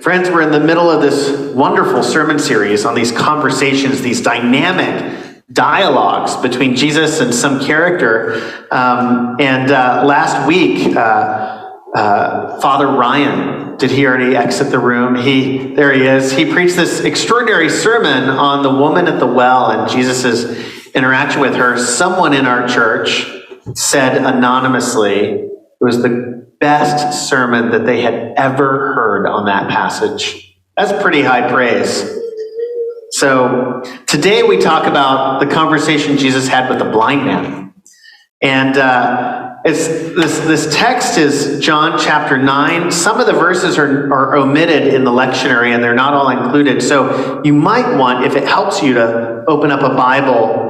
Friends, we're in the middle of this wonderful sermon series on these conversations, these dynamic dialogues between Jesus and some character. Last week, Father Ryan, did he already exit the room? There he is. He preached this extraordinary sermon on the woman at the well and Jesus' interaction with her. Someone in our church said anonymously it was the best sermon that they had ever heard on that passage. That's pretty high praise. So today we talk about the conversation Jesus had with the blind man. And this text is John chapter 9. Some of the verses are omitted in the lectionary and they're not all included. So you might want, if it helps you, to open up a Bible.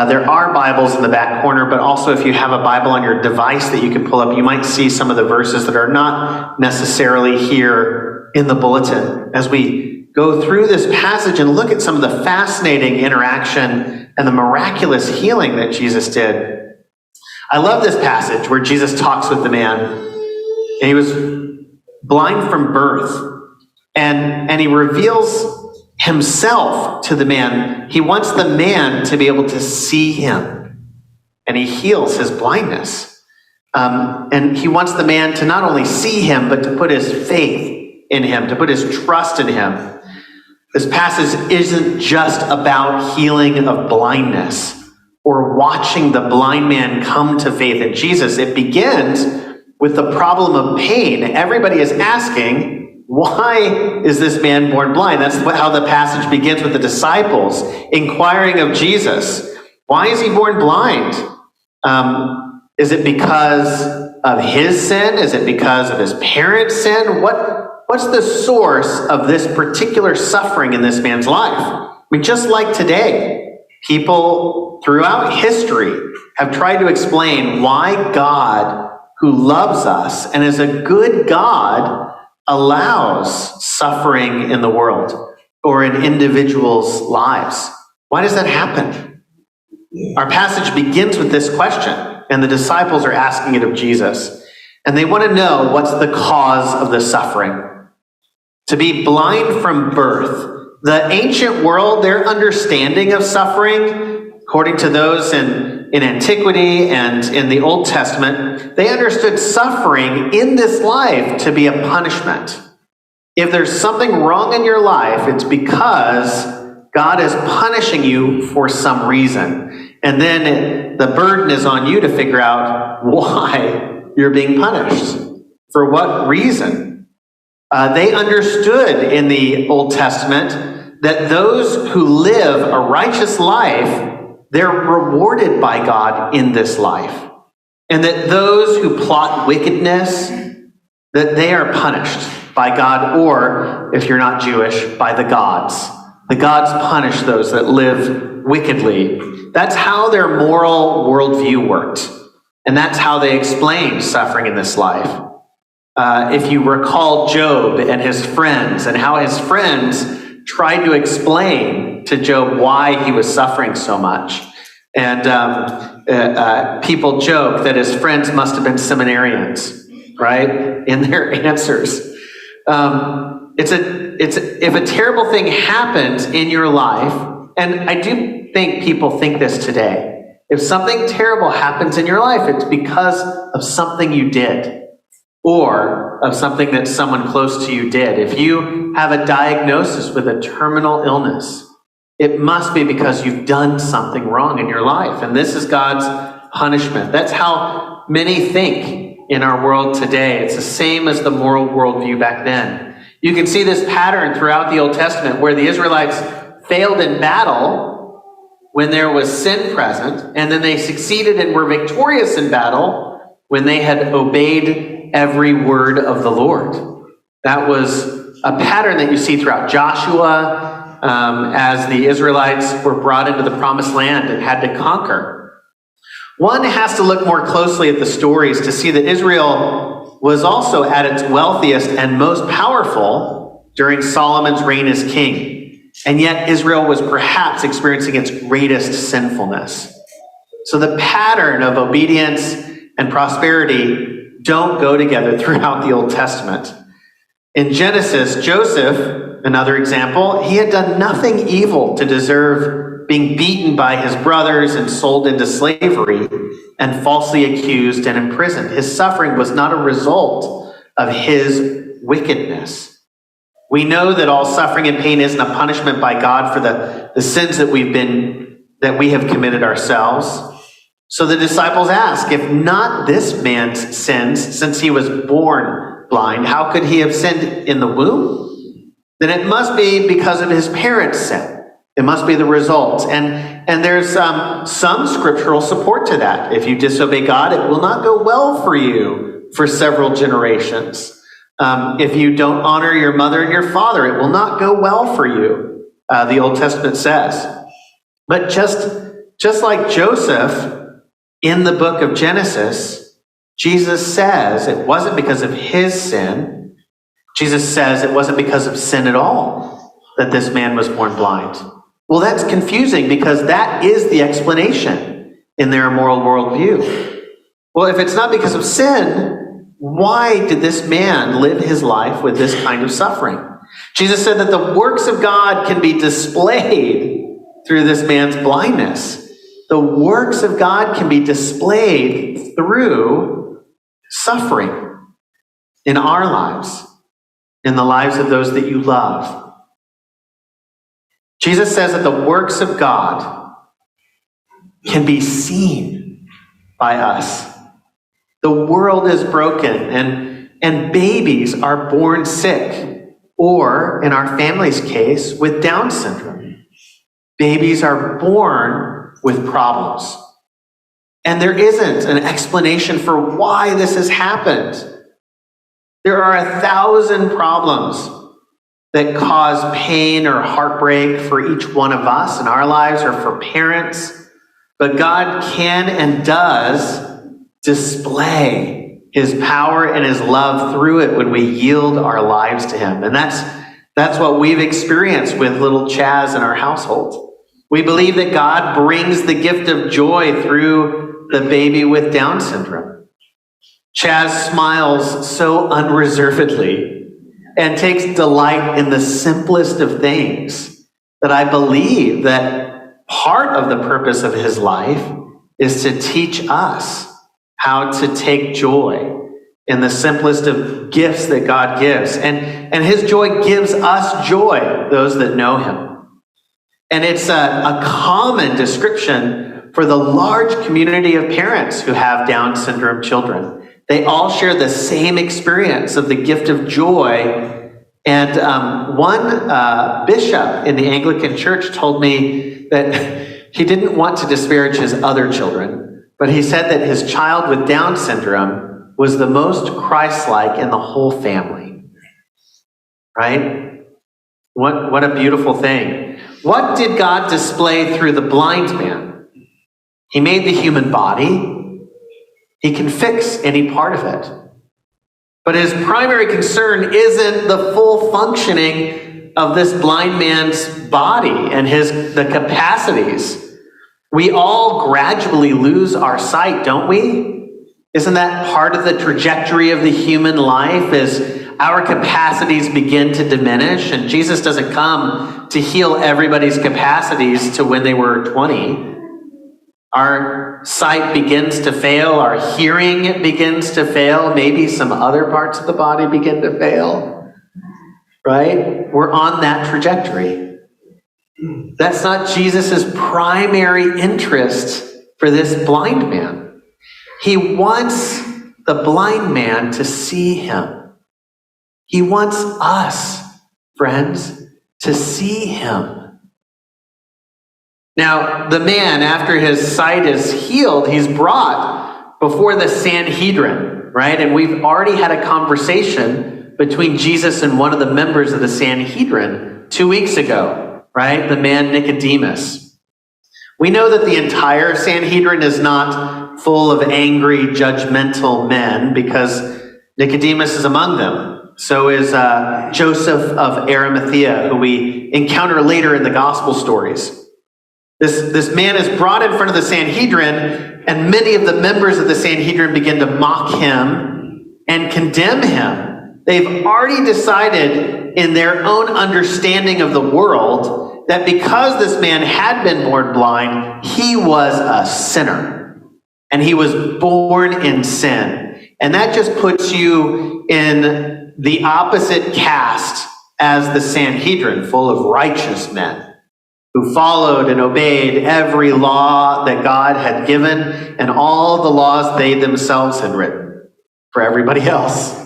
There are Bibles in the back corner, but also if you have a Bible on your device that you can pull up, you might see some of the verses that are not necessarily here in the bulletin as we go through this passage and look at some of the fascinating interaction and the miraculous healing that Jesus did. I love this passage where Jesus talks with the man, and he was blind from birth, and he reveals himself to the man. He wants the man to be able to see him, and he heals his blindness. And he wants the man to not only see him, but to put his faith in him, to put his trust in him. This passage isn't just about healing of blindness or watching the blind man come to faith in Jesus. It begins with the problem of pain. Everybody is asking, why is this man born blind? That's how the passage begins, with the disciples inquiring of Jesus. Why is he born blind? Is it because of his sin? Is it because of his parents' sin? What's the source of this particular suffering in this man's life? I mean, just like today, people throughout history have tried to explain why God, who loves us and is a good God, allows suffering in the world or in individuals' lives. Why does that happen? Our passage begins with this question, and the disciples are asking it of Jesus. And they want to know what's the cause of the suffering. To be blind from birth. The ancient world, their understanding of suffering, according to those in antiquity and in the Old Testament, they understood suffering in this life to be a punishment. If there's something wrong in your life, it's because God is punishing you for some reason. And then the burden is on you to figure out why you're being punished. For what reason? They understood in the Old Testament that those who live a righteous life, they're rewarded by God in this life. And that those who plot wickedness, that they are punished by God, or, if you're not Jewish, by the gods. The gods punish those that live wickedly. That's how their moral worldview worked. And that's how they explained suffering in this life. If you recall Job and his friends, and how his friends tried to explain to Job why he was suffering so much. And people joke that his friends must have been seminarians, right? In their answers. If a terrible thing happens in your life, and I do think people think this today, if something terrible happens in your life, it's because of something you did. Or of something that someone close to you did. If you have a diagnosis with a terminal illness, it must be because you've done something wrong in your life. And this is God's punishment. That's how many think in our world today. It's the same as the moral worldview back then. You can see this pattern throughout the Old Testament where the Israelites failed in battle when there was sin present, and then they succeeded and were victorious in battle when they had obeyed every word of the Lord. That was a pattern that you see throughout Joshua as the Israelites were brought into the promised land and had to conquer. One has to look more closely at the stories to see that Israel was also at its wealthiest and most powerful during Solomon's reign as king. And yet Israel was perhaps experiencing its greatest sinfulness. So the pattern of obedience and prosperity don't go together throughout the Old Testament. In Genesis, Joseph, another example, he had done nothing evil to deserve being beaten by his brothers and sold into slavery and falsely accused and imprisoned. His suffering was not a result of his wickedness. We know that all suffering and pain isn't a punishment by God for the sins that we have committed ourselves. So the disciples ask, if not this man's sins, since he was born blind, how could he have sinned in the womb? Then it must be because of his parents' sin. It must be the result. And there's some scriptural support to that. If you disobey God, it will not go well for you for several generations. If you don't honor your mother and your father, it will not go well for you, the Old Testament says. But just like Joseph in the book of Genesis, Jesus says it wasn't because of his sin. Jesus says it wasn't because of sin at all that this man was born blind. Well, that's confusing because that is the explanation in their immoral worldview. Well, if it's not because of sin, why did this man live his life with this kind of suffering? Jesus said that the works of God can be displayed through this man's blindness. The works of God can be displayed through suffering in our lives, in the lives of those that you love. Jesus says that the works of God can be seen by us. The world is broken and babies are born sick, or in our family's case, with Down syndrome. Babies are born with problems. And there isn't an explanation for why this has happened. There are 1,000 problems that cause pain or heartbreak for each one of us in our lives or for parents. But God can and does display his power and his love through it when we yield our lives to him. And that's what we've experienced with little Chaz in our household. We believe that God brings the gift of joy through the baby with Down syndrome. Chaz smiles so unreservedly and takes delight in the simplest of things that I believe that part of the purpose of his life is to teach us how to take joy in the simplest of gifts that God gives. And his joy gives us joy, those that know him. And it's a common description for the large community of parents who have Down syndrome children. They all share the same experience of the gift of joy. And one bishop in the Anglican church told me that he didn't want to disparage his other children, but he said that his child with Down syndrome was the most Christ-like in the whole family. Right? What a beautiful thing. What did God display through the blind man? He made the human body. He can fix any part of it. But his primary concern isn't the full functioning of this blind man's body and the capacities. We all gradually lose our sight, don't we? Isn't that part of the trajectory of the human life as our capacities begin to diminish? And Jesus doesn't come to heal everybody's capacities to when they were 20. Our sight begins to fail, our hearing begins to fail, maybe some other parts of the body begin to fail, right? We're on that trajectory. That's not Jesus's primary interest for this blind man. He wants the blind man to see him. He wants us, friends, to see him. Now, the man, after his sight is healed, he's brought before the Sanhedrin, right? And we've already had a conversation between Jesus and one of the members of the Sanhedrin 2 weeks ago, right? The man Nicodemus. We know that the entire Sanhedrin is not full of angry, judgmental men because Nicodemus is among them. So is Joseph of Arimathea, who we encounter later in the gospel stories. This man is brought in front of the Sanhedrin, and many of the members of the Sanhedrin begin to mock him and condemn him They've already decided in their own understanding of the world that because this man had been born blind, he was a sinner. And he was born in sin. And that just puts you in the opposite caste as the Sanhedrin, full of righteous men who followed and obeyed every law that God had given and all the laws they themselves had written for everybody else.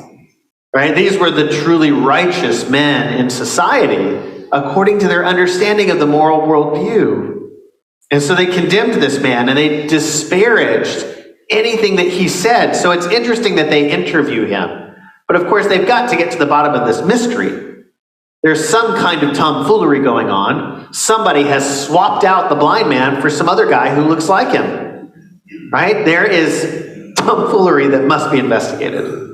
Right? These were the truly righteous men in society, according to their understanding of the moral worldview. And so they condemned this man and they disparaged anything that he said. So it's interesting that they interview him. But of course, they've got to get to the bottom of this mystery. There's some kind of tomfoolery going on. Somebody has swapped out the blind man for some other guy who looks like him. Right? There is tomfoolery that must be investigated.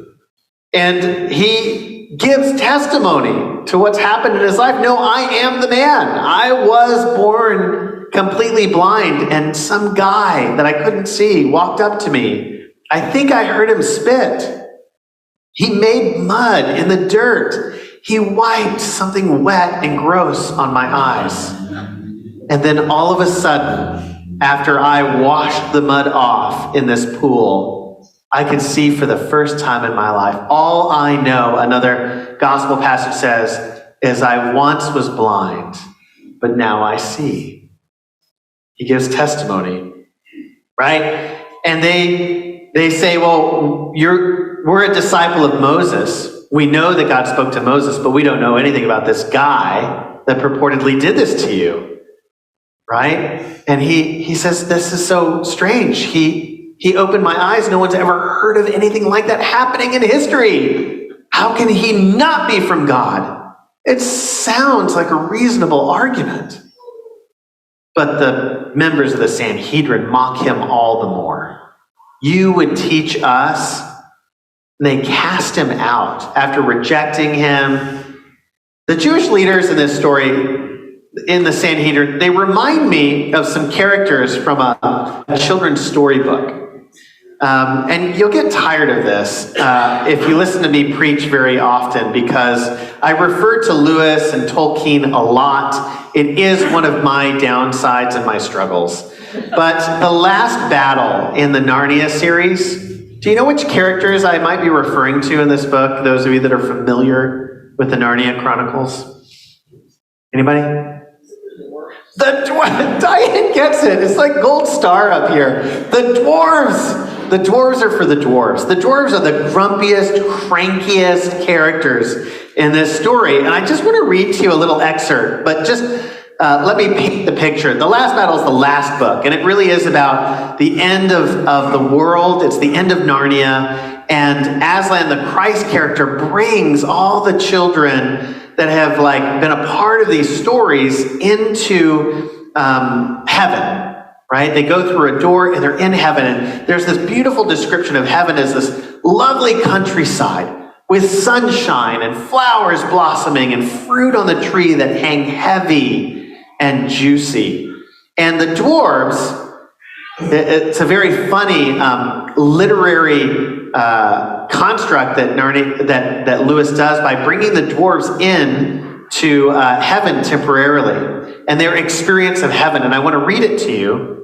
And he gives testimony to what's happened in his life. No, I am the man. I was born completely blind, and some guy that I couldn't see walked up to me. I think I heard him spit. He made mud in the dirt. He wiped something wet and gross on my eyes. And then all of a sudden, after I washed the mud off in this pool, I could see for the first time in my life. All I know, another gospel passage says, is I once was blind, but now I see. He gives testimony, right? And they say, well, we're a disciple of Moses. We know that God spoke to Moses, but we don't know anything about this guy that purportedly did this to you, right? And he says, this is so strange. He opened my eyes. No one's ever heard of anything like that happening in history. How can he not be from God? It sounds like a reasonable argument. But the members of the Sanhedrin mock him all the more. You would teach us? And they cast him out after rejecting him. The Jewish leaders in this story, in the Sanhedrin, they remind me of some characters from a children's storybook. And you'll get tired of this if you listen to me preach very often, because I refer to Lewis and Tolkien a lot. It is one of my downsides and my struggles. But the last battle in the Narnia series, do you know which characters I might be referring to in this book? Those of you that are familiar with the Narnia Chronicles? Anybody? Diane gets it. It's like gold star up here. The dwarves. The dwarves are for the dwarves. The dwarves are the grumpiest, crankiest characters in this story. And I just want to read to you a little excerpt, but just let me paint the picture. The last battle is the last book, and it really is about the end of the world. It's the end of Narnia, and Aslan, the Christ character, brings all the children that have been a part of these stories into heaven. Right? They go through a door and they're in heaven. And there's this beautiful description of heaven as this lovely countryside with sunshine and flowers blossoming and fruit on the tree that hang heavy and juicy. And the dwarves, it's a very funny literary construct that Lewis does by bringing the dwarves in to heaven temporarily and their experience of heaven. And I want to read it to you.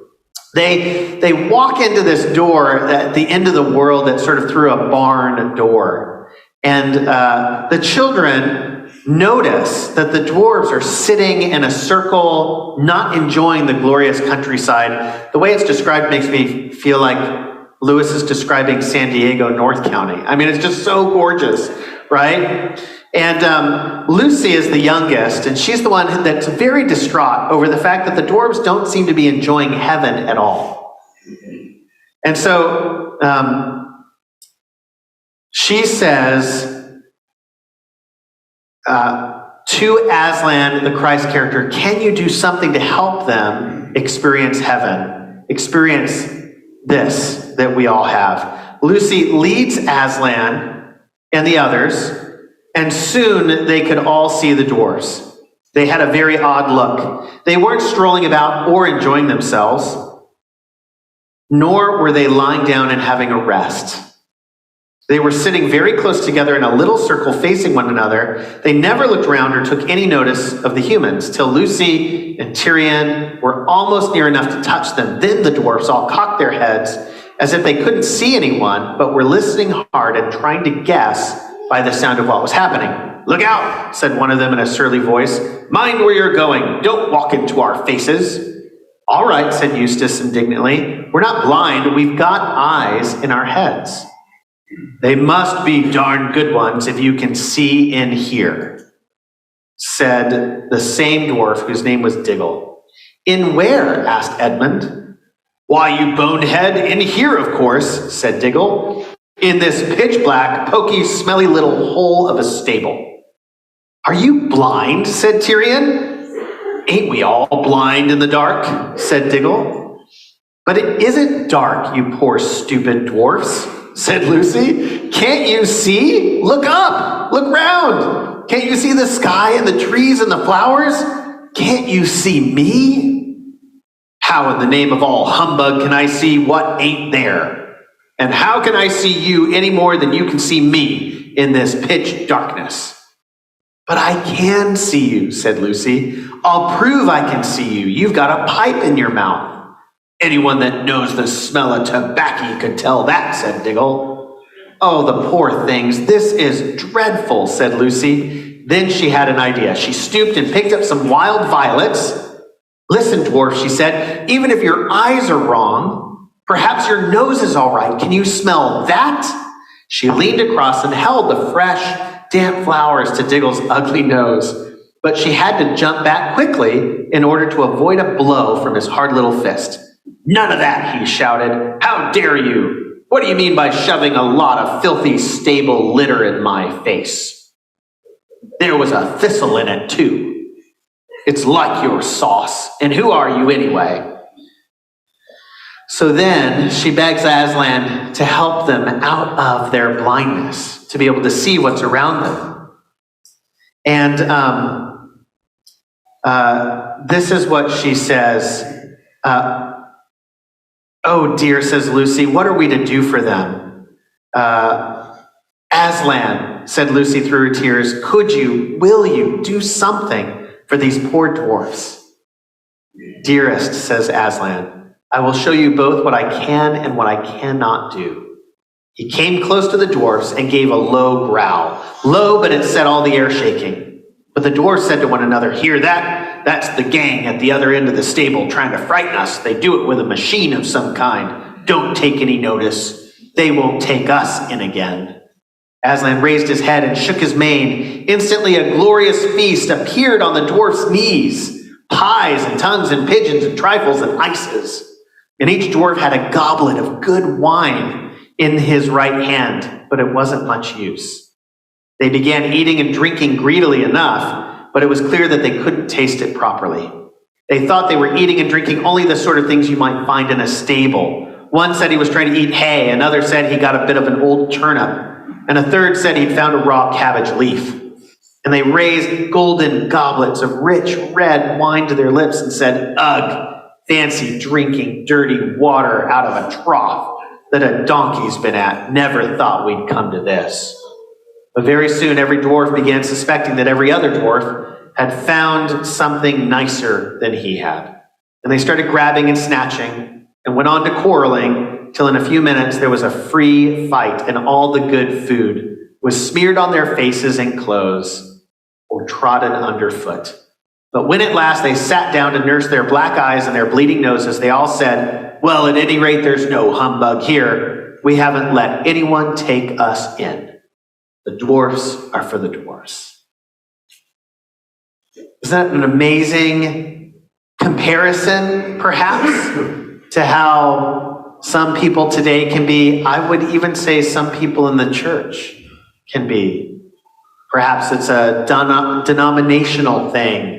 They walk into this door at the end of the world that's sort of through a barn door. And the children notice that the dwarves are sitting in a circle, not enjoying the glorious countryside. The way it's described makes me feel like Lewis is describing San Diego, North County. I mean, it's just so gorgeous, right? And Lucy is the youngest, and she's the one that's very distraught over the fact that the dwarves don't seem to be enjoying heaven at all. And so she says to Aslan, the Christ character, can you do something to help them experience heaven, experience this that we all have? Lucy leads Aslan and the others, and soon they could all see the dwarves. They had a very odd look. They weren't strolling about or enjoying themselves, nor were they lying down and having a rest. They were sitting very close together in a little circle facing one another. They never looked around or took any notice of the humans till Lucy and Tyrion were almost near enough to touch them. Then the dwarfs all cocked their heads as if they couldn't see anyone, but were listening hard and trying to guess by the sound of what was happening. "Look out," said one of them in a surly voice. "Mind where you're going. Don't walk into our faces." "All right," said Eustace indignantly. "We're not blind. We've got eyes in our heads." "They must be darn good ones if you can see in here," said the same dwarf whose name was Diggle. "In where?" asked Edmund. "Why, you bonehead, in here, of course," said Diggle. "In this pitch-black, poky, smelly little hole of a stable." "Are you blind?" said Tyrion. "Ain't we all blind in the dark?" said Diggle. "But it isn't dark, you poor stupid dwarfs," said Lucy. "Can't you see? Look up! Look round! Can't you see the sky and the trees and the flowers? Can't you see me? How in the name of all humbug can I see what ain't there? And how can I see you any more than you can see me in this pitch darkness?" "But I can see you," said Lucy. "I'll prove I can see you. You've got a pipe in your mouth." "Anyone that knows the smell of tobacco could tell that," said Diggle. "Oh, the poor things. This is dreadful," said Lucy. Then she had an idea. She stooped and picked up some wild violets. "Listen, dwarf," she said, "even if your eyes are wrong, perhaps your nose is all right. Can you smell that?" She leaned across and held the fresh, damp flowers to Diggle's ugly nose. But she had to jump back quickly in order to avoid a blow from his hard little fist. "None of that," he shouted. "How dare you? What do you mean by shoving a lot of filthy stable litter in my face? There was a thistle in it, too. It's like your sauce. And who are you anyway?" So then she begs Aslan to help them out of their blindness, to be able to see what's around them. And this is what she says. "Oh dear," says Lucy, "what are we to do for them?" "Aslan," said Lucy through her tears, will you do something for these poor dwarfs?" "Dearest," says Aslan, "I will show you both what I can and what I cannot do." He came close to the dwarfs and gave a low growl. Low, but it set all the air shaking. But the dwarfs said to one another, "Hear that? That's the gang at the other end of the stable trying to frighten us. They do it with a machine of some kind. Don't take any notice. They won't take us in again." Aslan raised his head and shook his mane. Instantly a glorious feast appeared on the dwarf's knees. Pies and tongues and pigeons and trifles and ices. And each dwarf had a goblet of good wine in his right hand, but it wasn't much use. They began eating and drinking greedily enough, but it was clear that they couldn't taste it properly. They thought they were eating and drinking only the sort of things you might find in a stable. One said he was trying to eat hay, another said he got a bit of an old turnip, and a third said he'd found a raw cabbage leaf. And they raised golden goblets of rich red wine to their lips and said, "Ugh, fancy drinking dirty water out of a trough that a donkey's been at. Never thought we'd come to this." But very soon every dwarf began suspecting that every other dwarf had found something nicer than he had. And they started grabbing and snatching and went on to quarreling till in a few minutes there was a free fight and all the good food was smeared on their faces and clothes or trodden underfoot. But when at last they sat down to nurse their black eyes and their bleeding noses, they all said, "Well, at any rate, there's no humbug here. We haven't let anyone take us in. The dwarfs are for the dwarfs." Isn't that an amazing comparison, perhaps, to how some people today can be? I would even say some people in the church can be. Perhaps it's a denominational thing.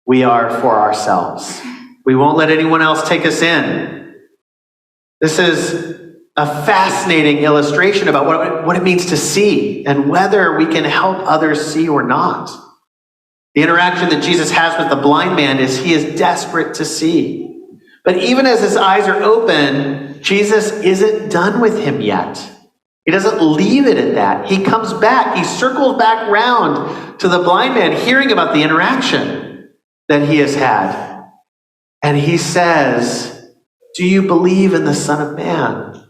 We are for ourselves. We won't let anyone else take us in. This is a fascinating illustration about what it means to see and whether we can help others see or not. The interaction that Jesus has with the blind man is he is desperate to see. But even as his eyes are open, Jesus isn't done with him yet. He doesn't leave it at that. He comes back. He circles back round to the blind man, hearing about the interaction that he has had. And he says, "Do you believe in the Son of Man?"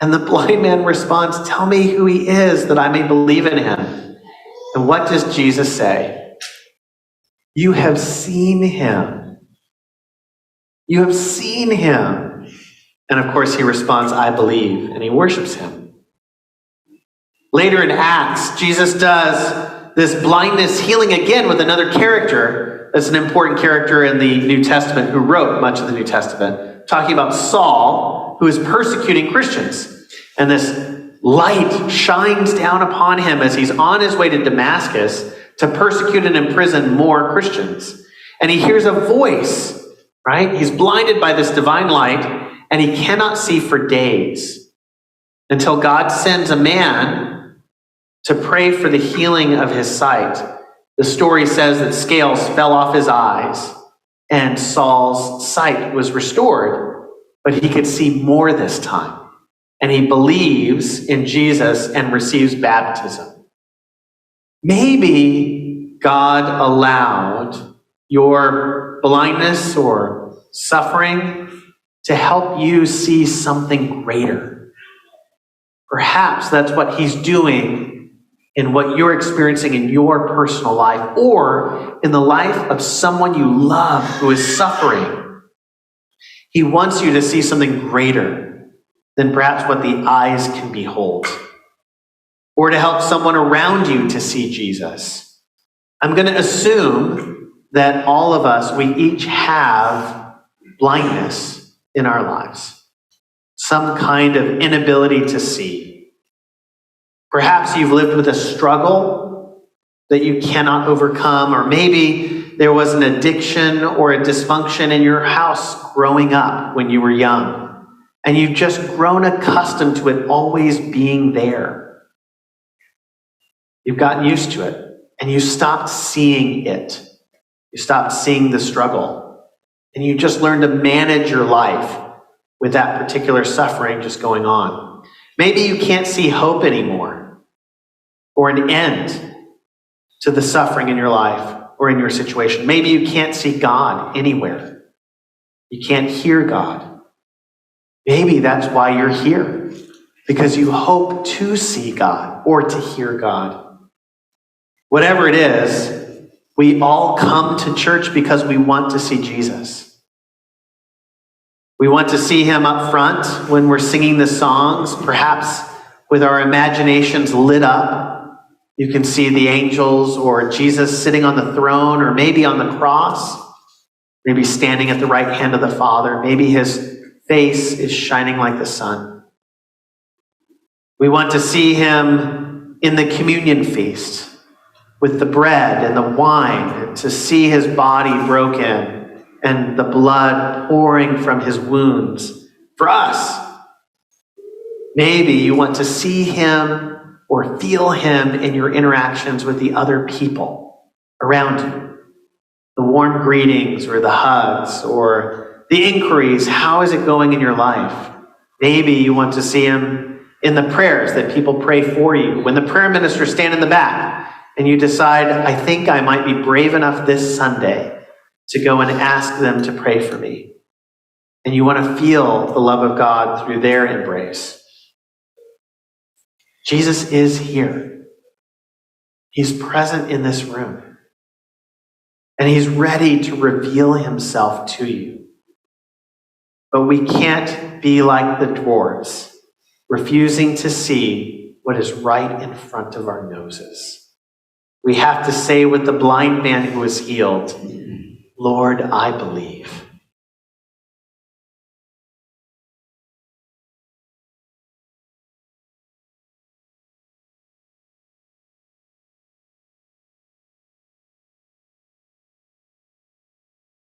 And the blind man responds, "Tell me who he is that I may believe in him." And what does Jesus say? "You have seen him. You have seen him." And of course he responds, "I believe," and he worships him. Later in Acts, Jesus does this blindness healing again with another character that's an important character in the New Testament who wrote much of the New Testament, talking about Saul, who is persecuting Christians. And this light shines down upon him as he's on his way to Damascus to persecute and imprison more Christians. And he hears a voice, right? He's blinded by this divine light, and he cannot see for days until God sends a man to pray for the healing of his sight. The story says that scales fell off his eyes and Saul's sight was restored, but he could see more this time. And he believes in Jesus and receives baptism. Maybe God allowed your blindness or suffering to help you see something greater. Perhaps that's what he's doing in what you're experiencing in your personal life or in the life of someone you love who is suffering. He wants you to see something greater than perhaps what the eyes can behold, or to help someone around you to see Jesus. I'm going to assume that all of us, we each have blindness in our lives, some kind of inability to see. Perhaps you've lived with a struggle that you cannot overcome, or maybe there was an addiction or a dysfunction in your house growing up when you were young, and you've just grown accustomed to it always being there. You've gotten used to it, and you stopped seeing it. You stopped seeing the struggle, and you just learned to manage your life with that particular suffering just going on. Maybe you can't see hope anymore, or an end to the suffering in your life or in your situation. Maybe you can't see God anywhere. You can't hear God. Maybe that's why you're here, because you hope to see God or to hear God. Whatever it is, we all come to church because we want to see Jesus. We want to see him up front when we're singing the songs, perhaps with our imaginations lit up. You can see the angels or Jesus sitting on the throne, or maybe on the cross, maybe standing at the right hand of the Father. Maybe his face is shining like the sun. We want to see him in the communion feast with the bread and the wine, to see his body broken and the blood pouring from his wounds for us. Maybe you want to see him or feel him in your interactions with the other people around you. The warm greetings or the hugs or the inquiries, how is it going in your life? Maybe you want to see him in the prayers that people pray for you. When the prayer ministers stand in the back and you decide, I think I might be brave enough this Sunday to go and ask them to pray for me. And you want to feel the love of God through their embrace. Jesus is here. He's present in this room. And he's ready to reveal himself to you. But we can't be like the dwarves, refusing to see what is right in front of our noses. We have to say with the blind man who was healed, Lord, I believe.